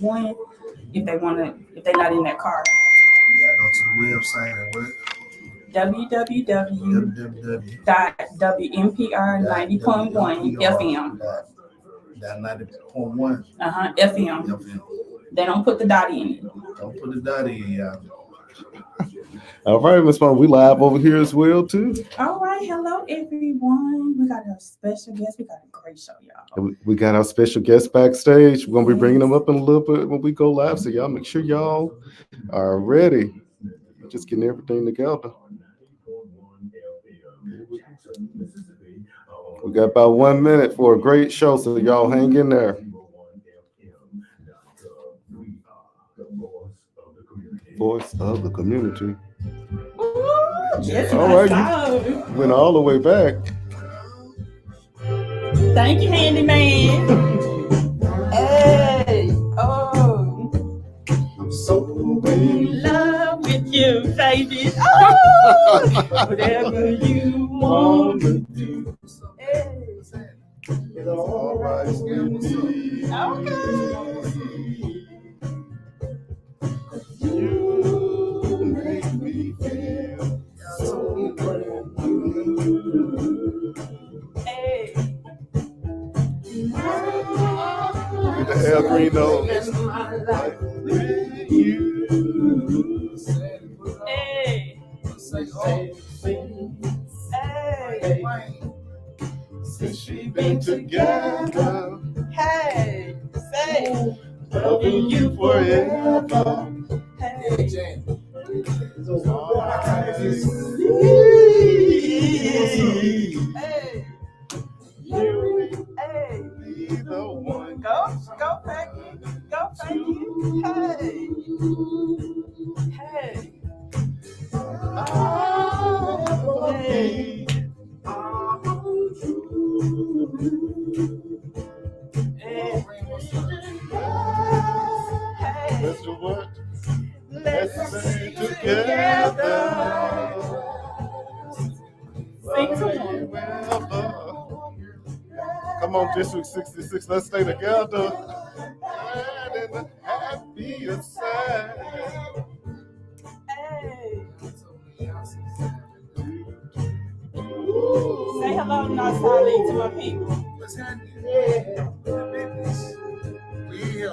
90.1 if they're not in that car. Yeah, go to the website and what? www.WNPR90.1 That 90.1 FM. They don't put the dot in it. Don't put the dot in, y'all. All right, Miss Mom, we live over here as well too. All right, hello everyone. We got a special guest. We got a great show, y'all. We got our special guest backstage. We're gonna be bringing them up in a little bit when we go live. So y'all make sure y'all are ready. We're just getting everything together. We got about 1 minute for a great show, so y'all hang in there. Voice of the community. Ooh, yes, all right, you went all the way back. Thank you, handyman. Hey, oh, I'm so in love with you, baby. Oh, whatever you want to do. Hey, it's all right. okay. You make me feel so brand new. Hey. Get the Al Green nose. Hey. Hey. Since we've been together, Hey. Say. loving you forever. Hey. Hey. Hey. Be the one. Go, Peggy. Go, Peggy. Hey. Hey. Oh, hey. Hey. Hey. Let's do what? Let's sing together. Sing to him. Come on, District 66, let's stay together. And in the happiest side. Hey. Say hello, North Side to my people. What's happening? We here.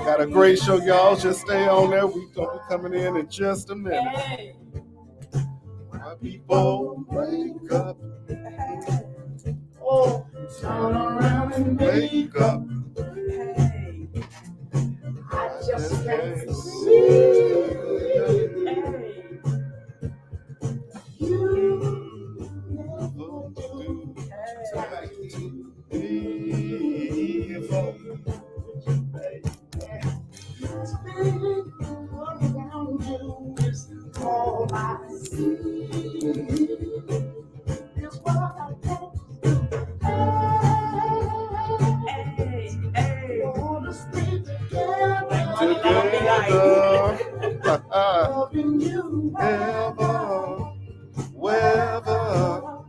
Got a great show, y'all. Just stay on there. We're going to be coming in just a minute. Hey. My people, wake up. Oh, turn around and Wake up. Hey. I just can't see you. All I see is what I want. Hey. Wanna stay together. Together. Loving you Ever, wherever.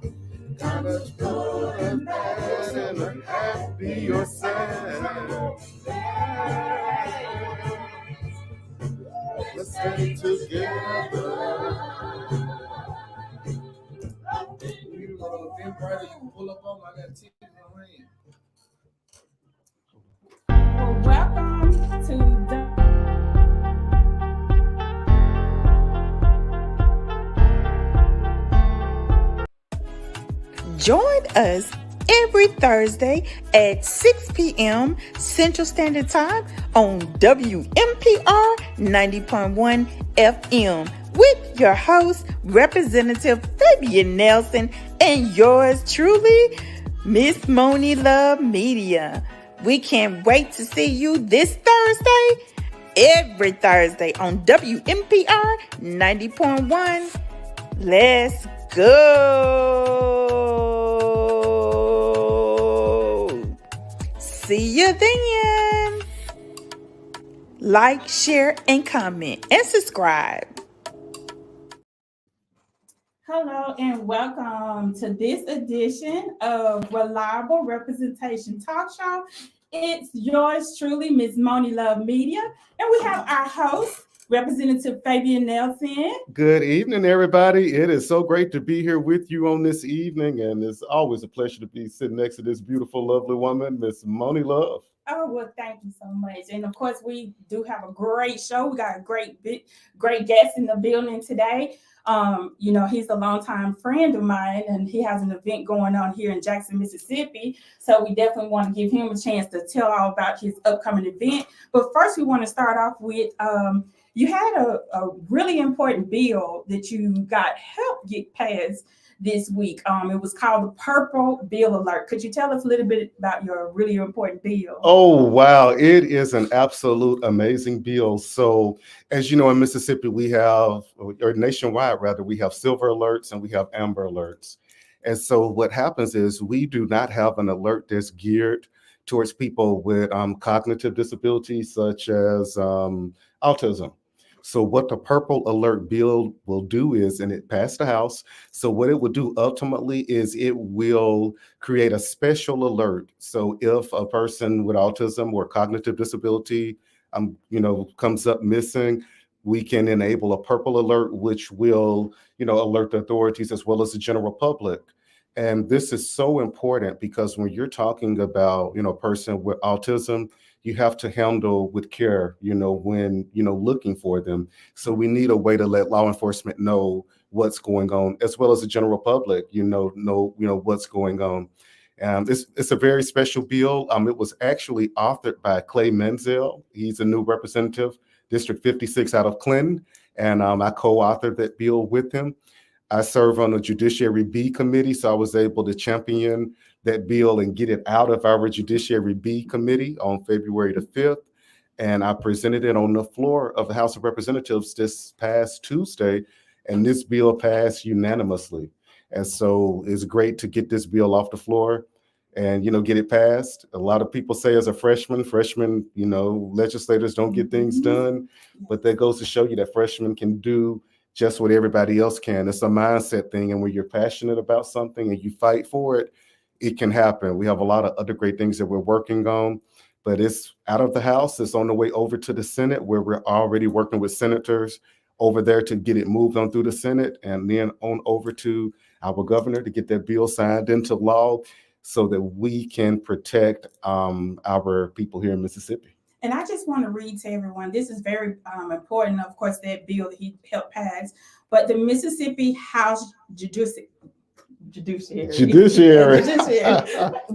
Kinda good and Bad and happy or sad. Let's stay together. You go to Ben Bradley, you can pull up on my got tickets in my hand. Welcome to Join us every Thursday at 6 p.m. Central Standard Time on WNPR 90.1 FM with your host, Representative Fabian Nelson, and yours truly, Miss Moni Love Media. We can't wait to see you this Thursday, every Thursday on WNPR 90.1. Let's go. See you then. Like, share, and comment, and subscribe. Hello and welcome to this edition of Reliable Representation Talk Show. It's yours truly, Ms. Moni Love Media, and we have our host, Representative Fabian Nelson. Good evening, everybody. It is so great to be here with you on this evening, and it's always a pleasure to be sitting next to this beautiful, lovely woman, Miss Moni Love. Oh, well, thank you so much. And of course, we do have a great show. We got a great guest in the building today. He's a longtime friend of mine, and he has an event going on here in Jackson, Mississippi. So we definitely want to give him a chance to tell all about his upcoming event. But first, we want to start off with you had a really important bill that you got help get passed this week. It was called the Purple Bill Alert. Could you tell us a little bit about your really important bill? Oh, wow. It is an absolute amazing bill. So as you know, in Mississippi, we have, or nationwide rather, we have silver alerts and we have amber alerts. And so what happens is we do not have an alert that's geared towards people with cognitive disabilities such as autism. So what the Purple Alert bill will do is, and it passed the House, so what it will do ultimately is it will create a special alert. So if a person with autism or cognitive disability, comes up missing, we can enable a Purple Alert, which will, alert the authorities as well as the general public. And this is so important because when you're talking about, a person with autism, you have to handle with care, when, looking for them. So we need a way to let law enforcement know what's going on, as well as the general public, know what's going on. It's a very special bill. It was actually authored by Clay Menzel. He's a new representative, District 56 out of Clinton. And I co-authored that bill with him. I serve on the Judiciary B committee, so I was able to champion that bill and get it out of our Judiciary B committee on February the 5th. And I presented it on the floor of the House of Representatives this past Tuesday, and this bill passed unanimously. And so it's great to get this bill off the floor and, get it passed. A lot of people say as a freshman, legislators don't get things done, but that goes to show you that freshmen can do just what everybody else can. It's a mindset thing. And when you're passionate about something and you fight for it, it can happen. We have a lot of other great things that we're working on, but it's out of the House. It's on the way over to the Senate, where we're already working with senators over there to get it moved on through the Senate, and then on over to our governor to get that bill signed into law so that we can protect our people here in Mississippi. And I just want to read to everyone, this is very important, of course, that bill that he helped pass, but the Mississippi House Judiciary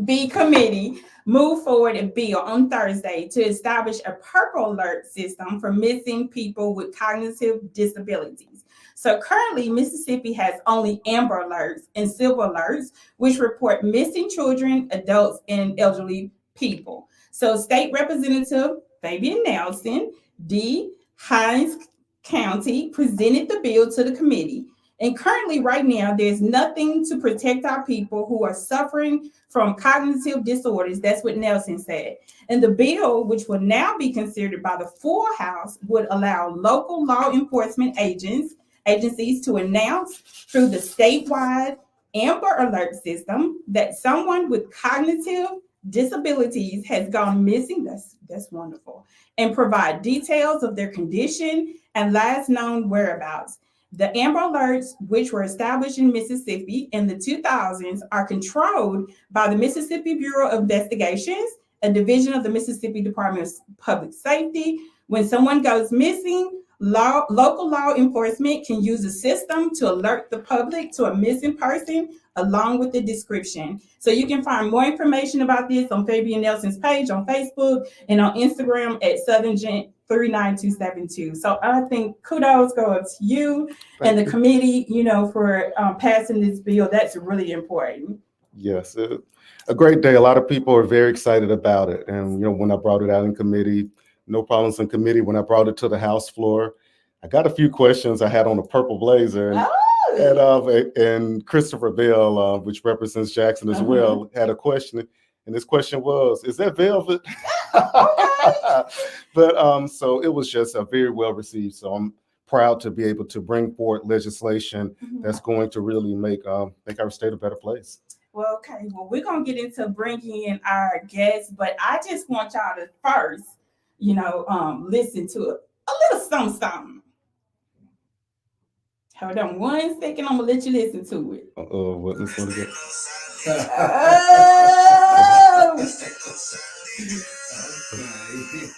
B committee moved forward a bill on Thursday to establish a Purple Alert system for missing people with cognitive disabilities. So currently, Mississippi has only amber alerts and silver alerts, which report missing children, adults, and elderly people. So State Representative Fabian Nelson, D. Hinds County, presented the bill to the committee. And currently, right now, there's nothing to protect our people who are suffering from cognitive disorders. That's what Nelson said. And the bill, which will now be considered by the full House, would allow local law enforcement agencies to announce through the statewide Amber Alert system that someone with cognitive disabilities has gone missing. That's wonderful. And provide details of their condition and last known whereabouts. The Amber Alerts, which were established in Mississippi in the 2000s, are controlled by the Mississippi Bureau of Investigations, a division of the Mississippi Department of Public Safety. When someone goes missing, local law enforcement can use the system to alert the public to a missing person along with the description. So you can find more information about this on Fabian Nelson's page on Facebook and on Instagram at Southern Gent 39272. So I think kudos go up to you and the committee, for passing this bill. That's really important. Yes, a great day. A lot of people are very excited about it. And, when I brought it out in committee, no problems in committee. When I brought it to the House floor, I got a few questions I had on the purple blazer. And Christopher Bell, which represents Jackson as well, had a question. And this question was, is that velvet? But so it was just a very well received. So I'm proud to be able to bring forward legislation Mhm. that's going to really make our state a better place. Well, okay. Well, we're gonna get into bringing in our guests, but I just want y'all to first, listen to a little something. Hold on 1 second. I'm gonna let you listen to it. What this one again? Oh,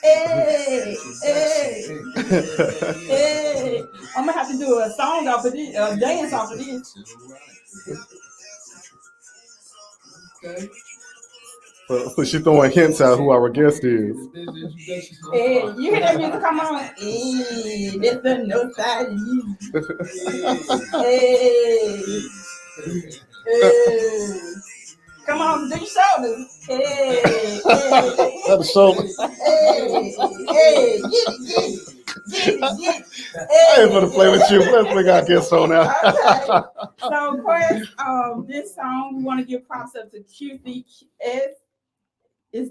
hey, hey. I'm gonna have to do a song off of this, a dance off of this. Okay. So she's throwing hints out who our guest is. Hey, you hear that music? Come on. Hey, this the no side. Hey. Come on, do your shoulders. Hey, The shoulders. hey, get it. I ain't gonna play with you. Let's bring our guest on now. Okay. So, of course, this song we want to give props up to QCS. Is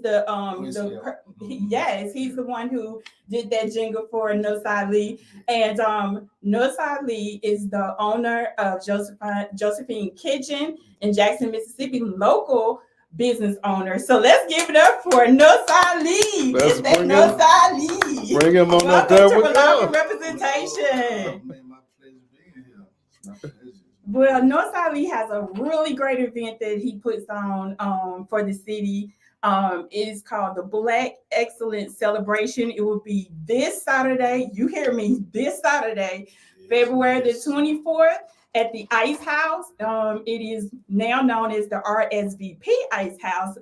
yes, he's the one who did that jingle for Northside Lee. And Northside Lee is the owner of Josephine Kitchen in Jackson, Mississippi, local business owner. So let's give it up for Northside Lee. Let's bring him- Northside Lee. Bring him on up Welcome there to with Reliable us. Representation. Man, my pleasure being here. My pleasure. Well, Northside Lee has a really great event that he puts on for the city. It is called the Black Excellence Celebration. It will be this Saturday. You hear me? This Saturday, February the 24th at the Ice House. It is now known as the RSVP Ice House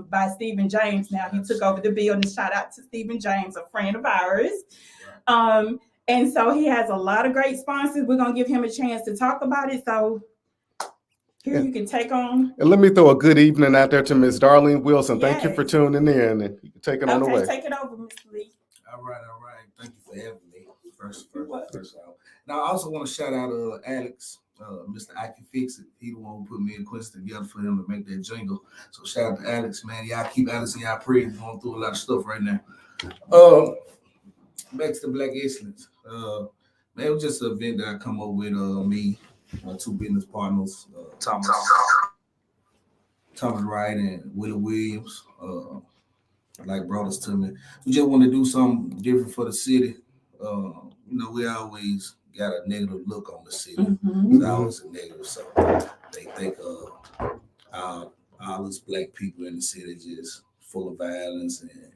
by Stephen James. Now he took over the building. Shout out to Stephen James, a friend of ours. And so he has a lot of great sponsors. We're going to give him a chance to talk about it. So here you can take on. And let me throw a good evening out there to Miss Darlene Wilson. Thank you Yes. for tuning in and take it on the Okay, way. take it over, Mr. Lee. All right. Thank you for having me. First out. Now I also want to shout out Alex, Mr. I Can Fix It. He the one who put me and Quincy together for him to make that jingle. So shout out to Alex, man. Y'all keep Alex in y'all prayers. He's going through a lot of stuff right now. Back to the Black Excellence. Man, it was just an event that I come up with me, my two business partners, Thomas Wright and Willie Williams, like brothers to me. We just want to do something different for the city. We always got a negative look on the city. Mm-hmm. It's always a negative. So they think all us black people in the city just full of violence and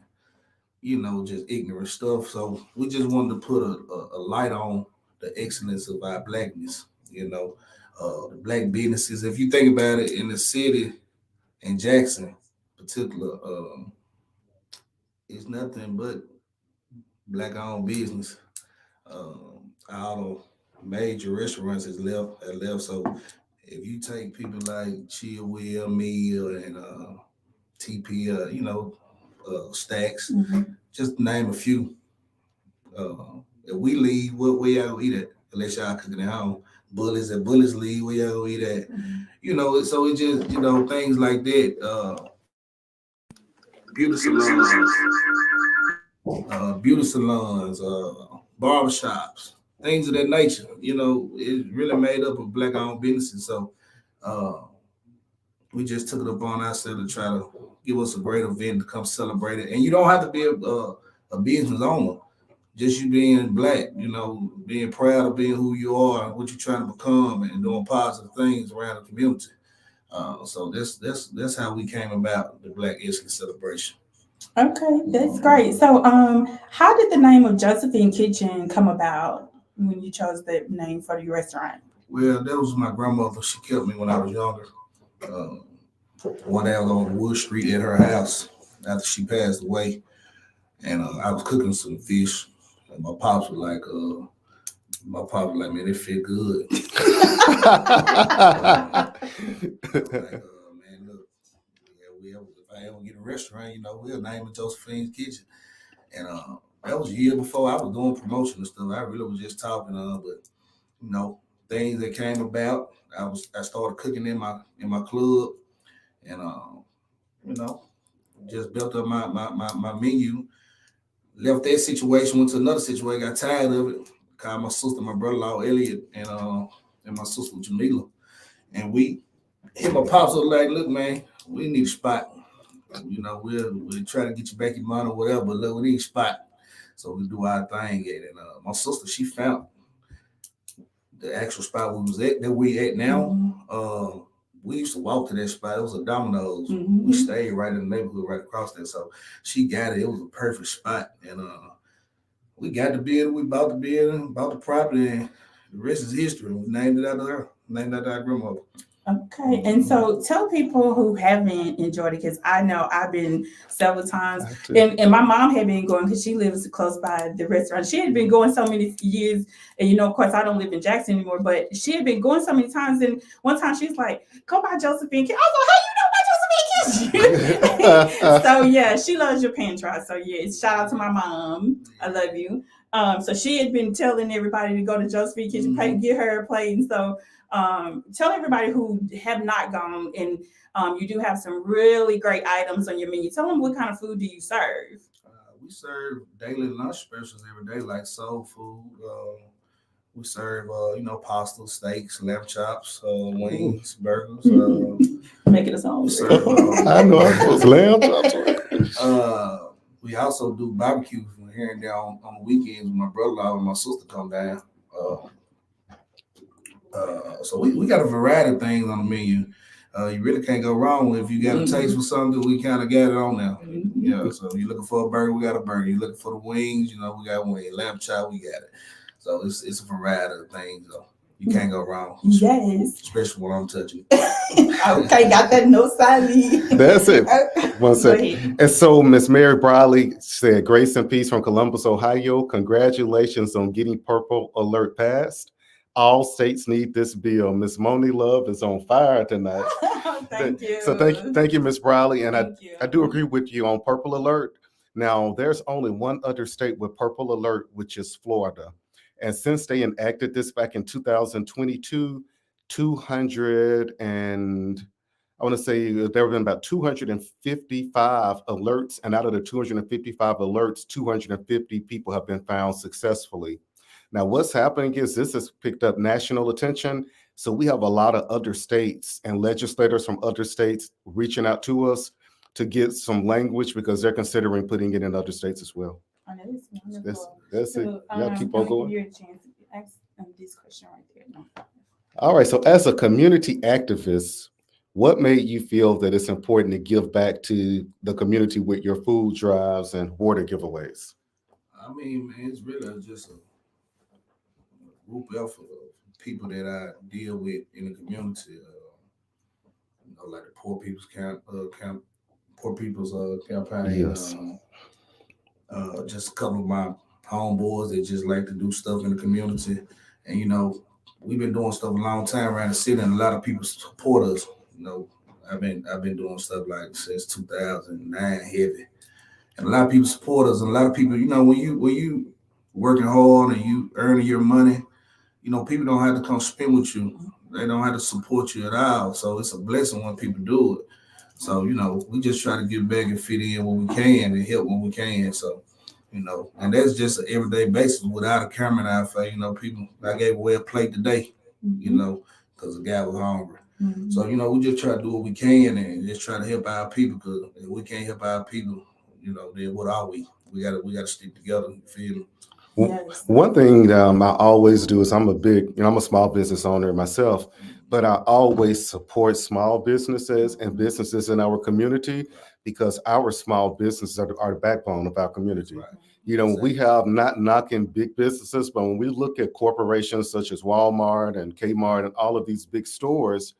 just ignorant stuff. So we just wanted to put a light on the excellence of our blackness. The black businesses. If you think about it, in the city, in Jackson, particular, it's nothing but black-owned business. All the major restaurants has left. So if you take people like Chill Will, Meal, and TP, Stacks, Mm-hmm. just to name a few. If we leave, where y'all go eat at? Unless y'all cooking at home. Bullies leave, where y'all go eat at? Mm-hmm. So it just, things like that. Beauty salons, barbershops, things of that nature. It's really made up of black-owned businesses. So we just took it upon ourselves to try to give us a great event to come celebrate it. And you don't have to be a business owner. Just you being black, being proud of being who you are and what you're trying to become and doing positive things around the community. So that's how we came about the Black Excellence Celebration. Okay, that's great. So, how did the name of Josephine Kitchen come about when you chose that name for your restaurant? Well, that was my grandmother. She kept me when I was younger. One day I was on Wood Street at her house after she passed away, and I was cooking some fish. And my pops was like, man, it fit good. Man, look, if I ever get a restaurant, we'll name it Josephine's Kitchen. And that was a year before I was doing promotion and stuff. I really was just talking, but things that came about. I started cooking in my club, and just built up my menu. Left that situation, went to another situation, got tired of it, called my sister, my brother-in-law Elliot, and my sister Jamila, and we hit my pops up like, look, man, we need a spot. You know, we'll try to get you back your money or whatever, but look, we need a spot. So we do our thing at it. And my sister, she found the actual spot we at now. We used to walk to that spot. It was a Domino's. We stayed right in the neighborhood right across there. So she got it. It was a perfect spot. And we got the building, we bought the building, bought the property, and the rest is history. We named it after her, named after our grandmother. Okay, and so tell people who haven't enjoyed it, because I know I've been several times, and my mom had been going because she lives close by the restaurant. She had been going so many years, and you know, of course, I don't live in Jackson anymore, but she had been going so many times. And one time she's like, "Go by Josephine Kitchen." I was like, "How you know about Josephine Kitchen?" So yeah, she loves Japan Try. So yeah, shout out to my mom. I love you. So she had been telling everybody to go to Josephine Kitchen, get her a plate, and so. Tell everybody who have not gone, and you do have some really great items on your menu. Tell them what kind of food do you serve? We serve daily lunch specials every day, like soul food. We serve, pasta, steaks, lamb chops, wings, burgers. Make it a song. I know it's lamb chops. We also do barbecue from here and there on the weekends when my brother-in-law and my sister come down. So we got a variety of things on the menu. You really can't go wrong if you got a taste for something. We kind of got it on there. Yeah. So you're looking for a burger, we got a burger. You're looking for the wings, we got wings. Lamb chop, we got it. So it's a variety of things. So you can't go wrong. Yes. Especially when I'm touching. Okay, got that no side. That's it. 1 second. And so Miss Mary Briley said, "Grace and peace from Columbus, Ohio. Congratulations on getting Purple Alert passed. All states need this bill." Miss Moni Love is on fire tonight. Thank you. So thank you, Miss Briley. And I do agree with you on Purple Alert. Now, there's only one other state with Purple Alert, which is Florida. And since they enacted this back in 2022, I want to say there have been about 255 alerts. And out of the 255 alerts, 250 people have been found successfully. Now, what's happening is this has picked up national attention. So we have a lot of other states and legislators from other states reaching out to us to get some language because they're considering putting it in other states as well. Oh, that is wonderful. That's it. Y'all keep on going. Give you a chance to ask this question right there. No. All right. So as a community activist, what made you feel that it's important to give back to the community with your food drives and water giveaways? I mean, man, it's really just a group effort of people that I deal with in the community. Like the Poor People's Campaign. Yes. Just a couple of my homeboys that just like to do stuff in the community. And, we've been doing stuff a long time around the city, and a lot of people support us. I've been doing stuff like since 2009 heavy. And a lot of people support us, and a lot of people, when you working hard and you earning your money, people don't have to come spend with you. They don't have to support you at all. So it's a blessing when people do it. So, we just try to get back and fit in when we can and help when we can. So, and that's just an everyday basis without a camera in our face. People, I gave away a plate today, because the guy was hungry. So, we just try to do what we can and just try to help our people, because if we can't help our people, then what are we? We gotta stick together, you feel me? Yes. One thing I always do is I'm a small business owner myself, but I always support small businesses and businesses in our community because our small businesses are the backbone of our community. Right. Exactly. We have not knocking big businesses, but when we look at corporations such as Walmart and Kmart and all of these big stores,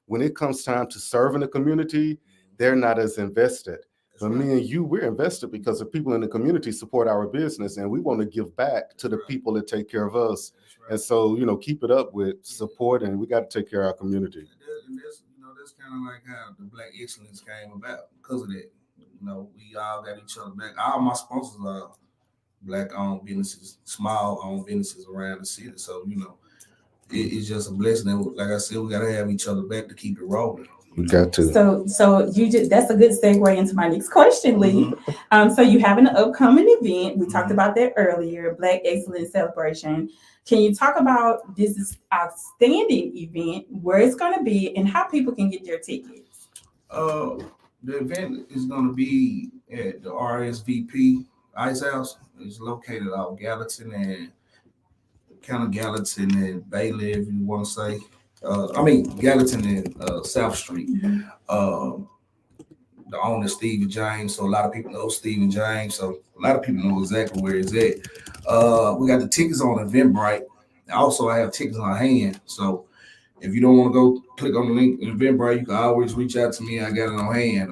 when it comes time to serve in the community, they're not as invested. But me and you, we're invested because the people in the community support our business, and we want to give back to the people that take care of us. And so, keep it up with support, and we got to take care of our community. And that's kind of like how the Black Excellence came about because of that. We all got each other back. All my sponsors are Black-owned businesses, small-owned businesses around the city. So, it's just a blessing. And like I said, we got to have each other back to keep it rolling. We got to. So you just that's a good segue into my next question, Lee. Mhm. So you have an upcoming event. We talked Mhm. about that earlier, Black Excellence Celebration. Can you talk about this outstanding event, where it's going to be, and how people can get their tickets? Uh, the event is going to be at the RSVP Ice House. It's located out Gallatin and kind of Gallatin and Bailey, if you want to say. Gallatin and South Street. Uh, the owner Stephen James, so a lot of people know Stephen James, so a lot of people know exactly where it's at. We got the tickets on Eventbrite. Also, I have tickets on hand, so if you don't want to go click on the link in Eventbrite, you can always reach out to me. I got it on hand.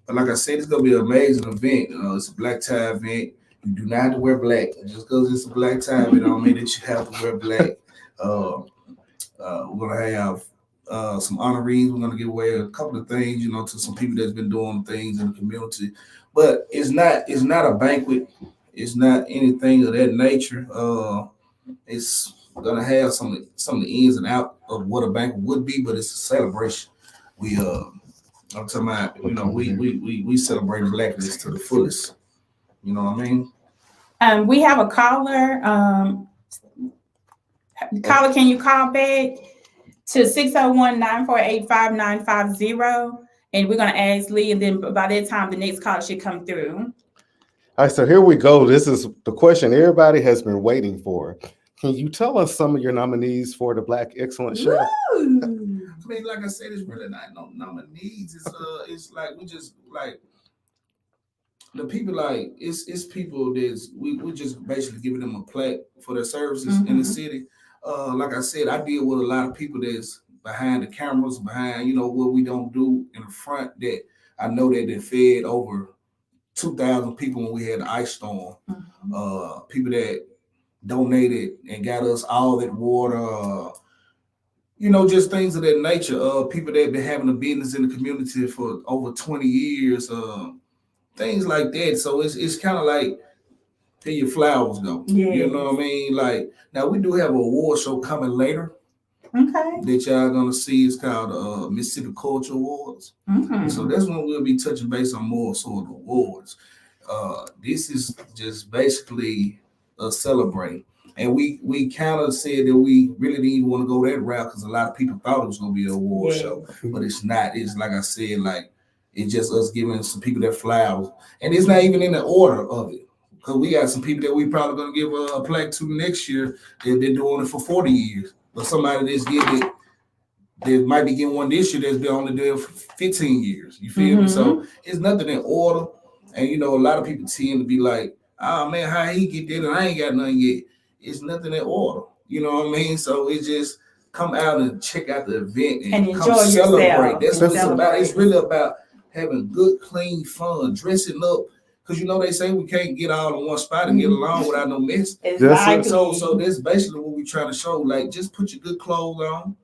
But like I said, it's gonna be an amazing event. It's a black tie event. You do not have to wear black. Just because it's a black tie, it don't mean that you have to wear black. Uh, we're gonna have some honorees. We're gonna give away a couple of things, to some people that's been doing things in the community. But it's not a banquet. It's not anything of that nature. It's gonna have some of the ins and out of what a banquet would be, but it's a celebration. I'm talking about, we celebrate blackness to the fullest. You know what I mean? We have a caller. Caller, can you call back to 601-948-5950? And we're going to ask Lee, and then by that time, the next caller should come through. All right, so here we go. This is the question everybody has been waiting for. Can you tell us some of your nominees for the Black Excellence Show? Woo! I mean, like I said, it's really not no nominees. It's like we just like the people, like it's people that's we're just basically giving them a plaque for their services in the Mhm. city. Like I said, I deal with a lot of people that's behind the cameras, behind what we don't do in the front. That I know that they fed over 2,000 people when we had the ice storm. Mhm. People that donated and got us all that water. Just things of that nature. People that have been having a business in the community for over 20 years. Things like that. So it's kind of like, here your flowers go. Yes. You know what I mean? Like, now we do have an award show coming later Okay. that y'all gonna see. It's called Mississippi Culture Awards. Mhm. So that's when we'll be touching base on more sort of awards. This is just basically a celebrate. And we kind of said that we really didn't even want to go that route because a lot of people thought it was gonna be an award Yes. show, but it's not. It's like I said, like it's just us giving some people their flowers, and it's not even in the order of it. Because we got some people that we probably gonna give a plaque to next year. They've been doing it for 40 years, but somebody that's getting it, they might be getting one this year that's been only doing it for 15 years. You feel me? So it's nothing in order. And a lot of people tend to be like, oh man, how he get that and I ain't got nothing yet. It's nothing in order. You know what I mean? So it's just come out and check out the event and enjoy come celebrate. yourself. That's what it's about. Celebrate. It's really about having good, clean fun, dressing up. Because they say we can't get all in one spot and get along without no mess. Exactly. So that's basically what we're trying to show. Like, just put your good clothes on,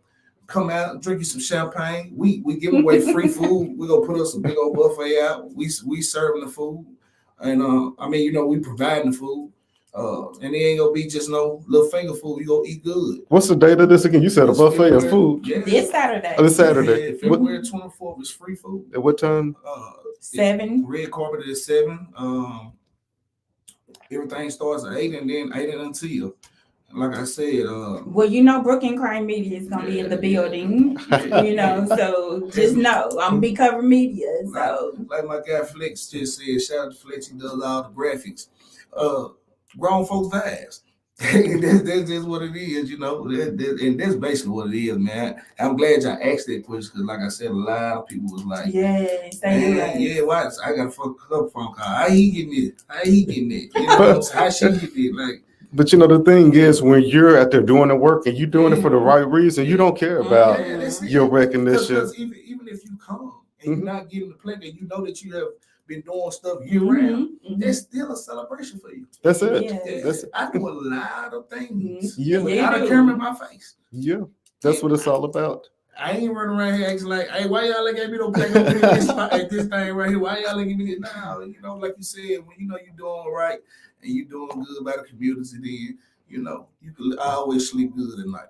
come out and drink you some champagne. We give away free food. We're gonna put us a big old buffet out. We serving the food. And we providing the food. And it ain't gonna be just no little finger food. You gonna eat good. What's the date of this again? You said It's a buffet of February- food. Yeah. This Saturday. Oh, this Saturday. Yeah, February 24th is free food. At what time? 7. Red carpet is 7. Everything starts at 8 and then 8 until. Like I said, Well, Brooklyn Crime Media is gonna be in the building. So just know I'm gonna be covering media. So like my guy Flex just said, shout out to Flex, he does all the graphics. Grown folks vibes. that's just what it is, and that's basically what it is, man. I'm glad y'all asked that question because, like I said, a lot of people was like, yes, man, yeah, why? I got a phone call. How he getting it? How he getting it? How she getting it? Like, but the thing is, when you're out there doing the work and you're doing it for the right reason, you don't care about your recognition. Because even if you come and you're not getting the play, and you know that you have been doing stuff year round, there's still a celebration for you. That's it. Yes. I do a lot of things Yeah. without a camera in my face. Yeah, that's what it's all about. I ain't running around here acting like, hey, why y'all ain't gave me no play at this thing right here? Why y'all ain't give me this? Now, like you said, when you're doing right and you're doing good by the community, then you can always sleep good at night.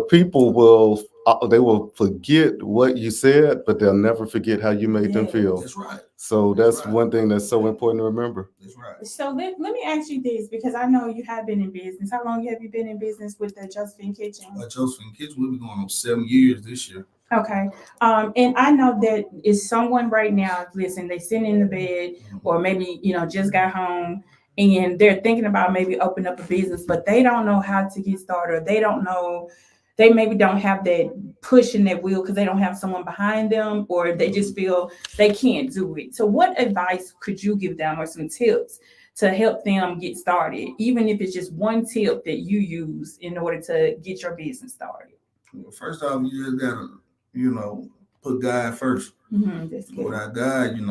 people will they will forget what you said, but they'll never forget how you made them Yes. feel. That's right. So That's that's right. one thing that's so important to remember. That's right. So let me ask you this, because I know you have been in business. How long have you been in business with the Josephine Kitchen? Josephine Kitchen, we'll be going on 7 years this year. Okay. And I know that is someone right now, listen, they sitting in the bed or maybe, just got home and they're thinking about maybe opening up a business, but they don't know how to get started. They don't know, they maybe don't have that push in that wheel because they don't have someone behind them, or they just feel they can't do it. So what advice could you give them, or some tips to help them get started, even if it's just one tip that you use in order to get your business started? Well, first off, you just gotta, put God first. That's good. Without God, you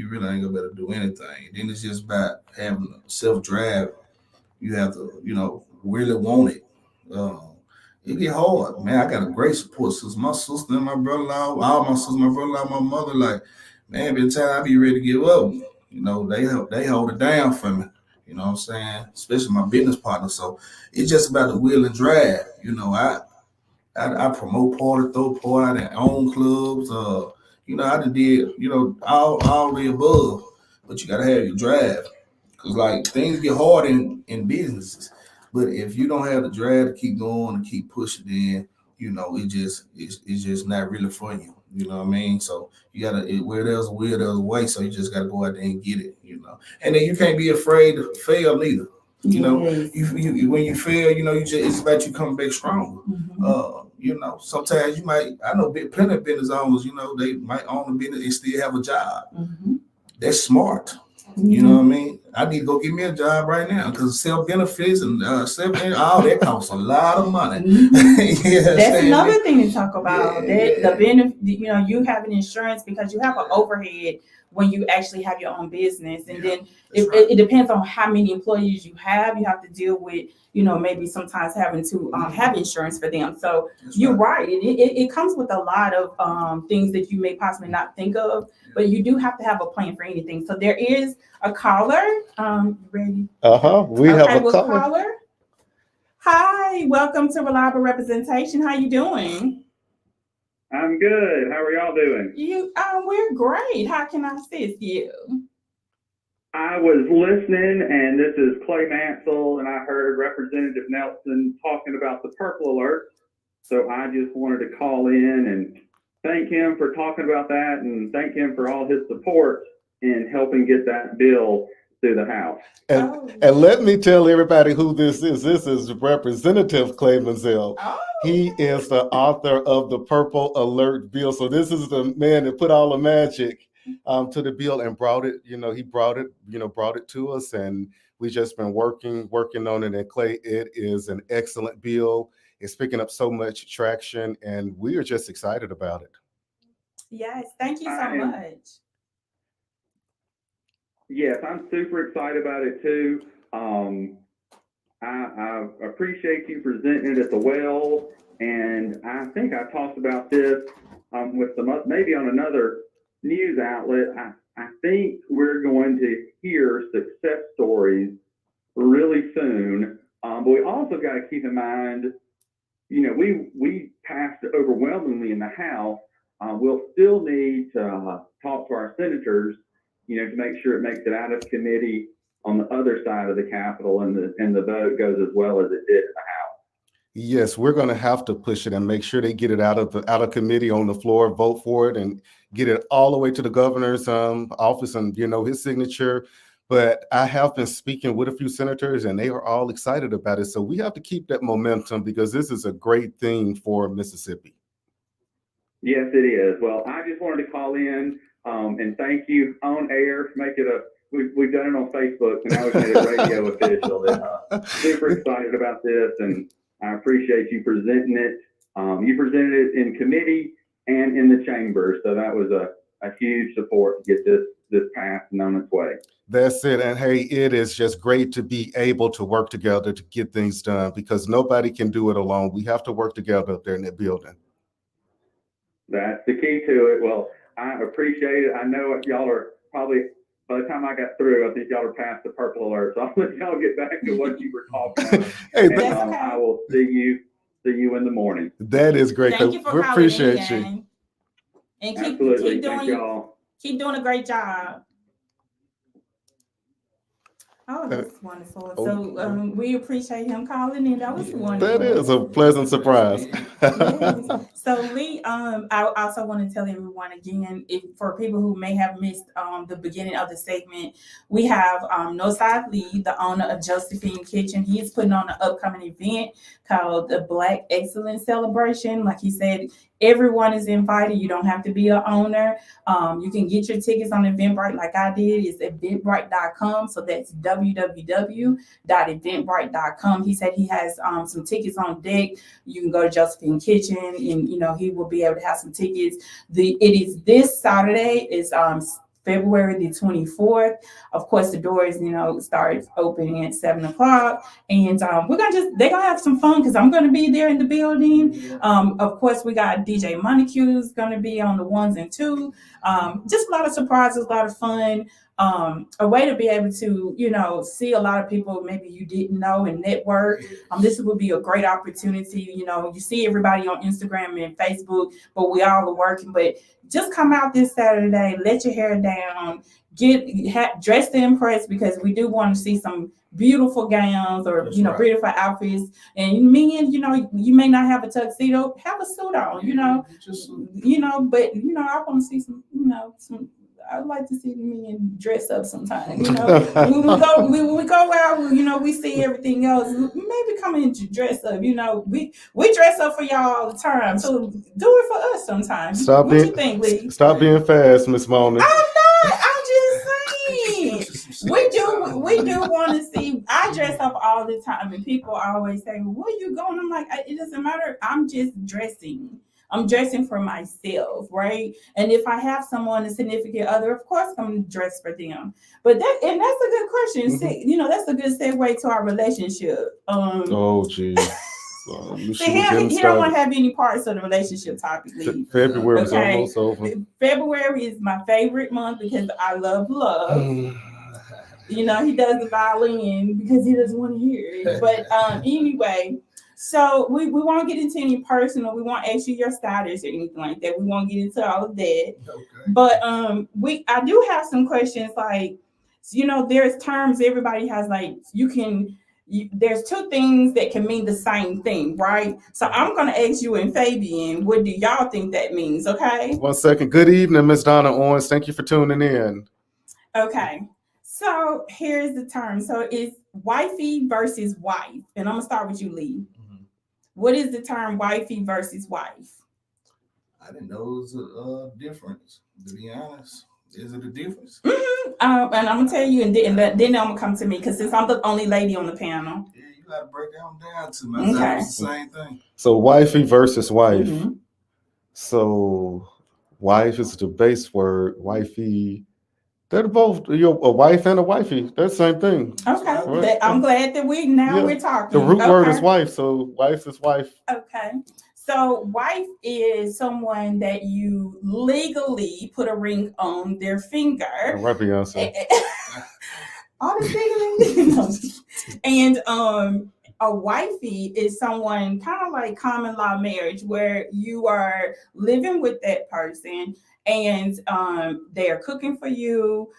really ain't gonna be able to do anything. Then it's just about having self-drive. You have to, really want it. It get hard, man. I got a great support system. My sister and my brother-in-law, all my sisters, my brother-in-law, my mother, like, man, by the time I be ready to give up, they hold it down for me. You know what I'm saying? Especially my business partner. So it's just about the will and drive. I promote party, throw party, and own clubs. I done did, all the above. But you gotta have your drive. Cause like things get hard in businesses. But if you don't have the drive to keep going and keep pushing, then it's just not really for you. You know what I mean? So you gotta where there's a will, there's a way. So you just gotta go out there and get it. And then you can't be afraid to fail neither. Yes. You when you fail, it's about you coming back stronger. Sometimes I know plenty of business owners, they might own a business and still have a job. That's smart. You know what I mean? I need to go get me a job right now because self-benefits and all that costs a lot of money. That's another thing to talk about. The benefit, you have an insurance because you have an overhead when you actually have your own business. And then it depends on how many employees you have. You have to deal with, maybe sometimes having to have insurance for them. So you're right. It comes with a lot of things that you may possibly not think of, but you do have to have a plan for anything. So there is a caller. Ready? We have a caller. Hi, welcome to Reliable Representation. How you doing? I'm good. How are y'all doing? We're great. How can I assist you? I was listening, and this is Clay Mansell, and I heard Representative Nelson talking about the purple alert. So I just wanted to call in and thank him for talking about that, and thank him for all his support in helping get that bill through the House. And let me tell everybody who this is. This is Representative Clay Mansell. He is the author of the Purple Alert bill. So this is the man that put all the magic to the bill and brought it. He brought it to us, and we just been working on it. And Clay, it is an excellent bill. It's picking up so much traction, and we are just excited about it. Yes, thank you so much. Yes, I'm super excited about it too. I appreciate you presenting it at the well, and I think I talked about this with maybe on another news outlet. I think we're going to hear success stories really soon, but we also got to keep in mind, we passed overwhelmingly in the House. We'll still need to talk to our senators, to make sure it makes it out of committee on the other side of the Capitol, and the vote goes as well as it did in the House. Yes, we're going to have to push it and make sure they get it out of committee on the floor, vote for it, and get it all the way to the governor's office and his signature. But I have been speaking with a few senators, and they are all excited about it. So we have to keep that momentum because this is a great thing for Mississippi. Yes, it is. Well, I just wanted to call in and thank you on air. We've done it on Facebook, and now we've made it radio official. And, super excited about this, and I appreciate you presenting it. You presented it in committee and in the chamber, so that was a huge support to get this passed and on its way. That's it. And hey, it is just great to be able to work together to get things done because nobody can do it alone. We have to work together up there in that building. That's the key to it. Well, I appreciate it. I know y'all are probably, by the time I got through, I think y'all are past the purple alert. So I'll let y'all get back to what you were talking about. Hey, and, I will see you see you in the morning. That is great. Thank you for We calling appreciate you. in. And Absolutely. Thank y'all. keep doing a great job. Oh, that's wonderful. So we appreciate him calling in. That was wonderful. That is a pleasant surprise. Yes. So Lee, I also want to tell everyone again, if for people who may have missed the beginning of the segment, we have Nosai Lee, the owner of Josephine Kitchen. He is putting on an upcoming event called the Black Excellence Celebration. Like he said, everyone is invited. You don't have to be an owner. You can get your tickets on Eventbrite like I did. It's eventbrite.com. So that's www.eventbrite.com. He said he has some tickets on deck. You can go to Josephine Kitchen and, he will be able to have some tickets. It is this Saturday. It's February the 24th. Of course, the doors, start opening at 7:00. And they're gonna have some fun because I'm gonna be there in the building. Of course, we got DJ Monocue's gonna be on the ones and two. Just a lot of surprises, a lot of fun. A way to be able to, see a lot of people maybe you didn't know and network. This would be a great opportunity. You see everybody on Instagram and Facebook, but we all are working. But just come out this Saturday, let your hair down, get dressed to impress, because we do want to see some beautiful gowns or beautiful outfits. And men, you may not have a tuxedo, have a suit on, but I want to see some, some. I'd like to see men dress up sometime. When we go out, we see everything else. Maybe come in to dress up. We dress up for y'all all the time. So do it for us sometimes. What you think, Lee? Stop being fast, Miss Mona. I'm not. I'm just saying. We do want to see. I dress up all the time, and people always say, "Where are you going?" I'm like, it doesn't matter. I'm just dressing. I'm dressing for myself, right? And if I have someone, a significant other, of course I'm dressed for them. But that's a good question. Mm-hmm. That's a good segue to our relationship. Oh, geez. He don't want to have any parts of the relationship topic. February is almost over. February is my favorite month because I love love. He does the violin because he doesn't want to hear it. But anyway. So we won't get into any personal. We won't ask you your status or anything like that. We won't get into all of that. Okay. But I do have some questions. Like, there's terms everybody has. Like, there's two things that can mean the same thing, right? So I'm gonna ask you and Fabian, what do y'all think that means? Okay. 1 second. Good evening, Miss Donna Owens. Thank you for tuning in. Okay. So here's the term. So it's wifey versus wife, and I'm gonna start with you, Lee. What is the term wifey versus wife? I didn't know it was a difference, to be honest. Is it a difference? Mm-hmm. And I'm going to tell you, and then I'm going to come to me, because since I'm the only lady on the panel. Yeah, you got to break that down to me. Okay. It's the same thing. So wifey versus wife. Mm-hmm. So wife is the base word. Wifey. They're both a wife and a wifey. That's the same thing. Okay. Right? I'm glad that we're talking. The root word is wife, so wife is wife. Okay. So wife is someone that you legally put a ring on their finger. Right, Beyonce. And a wifey is someone kind of like common law marriage, where you are living with that person. And they're cooking for you,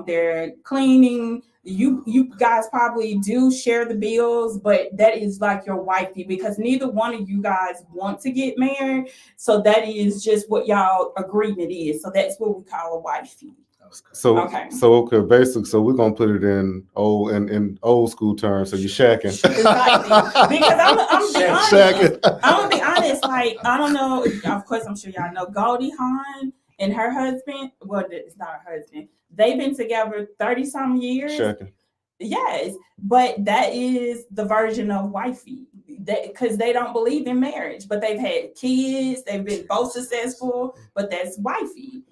they're cleaning. You guys probably do share the bills, but that is like your wifey, because neither one of you guys want to get married. So that is just what y'all agreement is. So that's what we call a wifey. So basically, so we're gonna put it in old school terms. So you're shacking. Exactly. Because I'm gonna be honest. Like, I don't know. Of course, I'm sure y'all know Goldie Hawn and her husband. Well, it's not her husband. They've been together 30-some years. Shacking. Yes, but that is the version of wifey, because they don't believe in marriage, but they've had kids, they've been both successful, but that's wifey.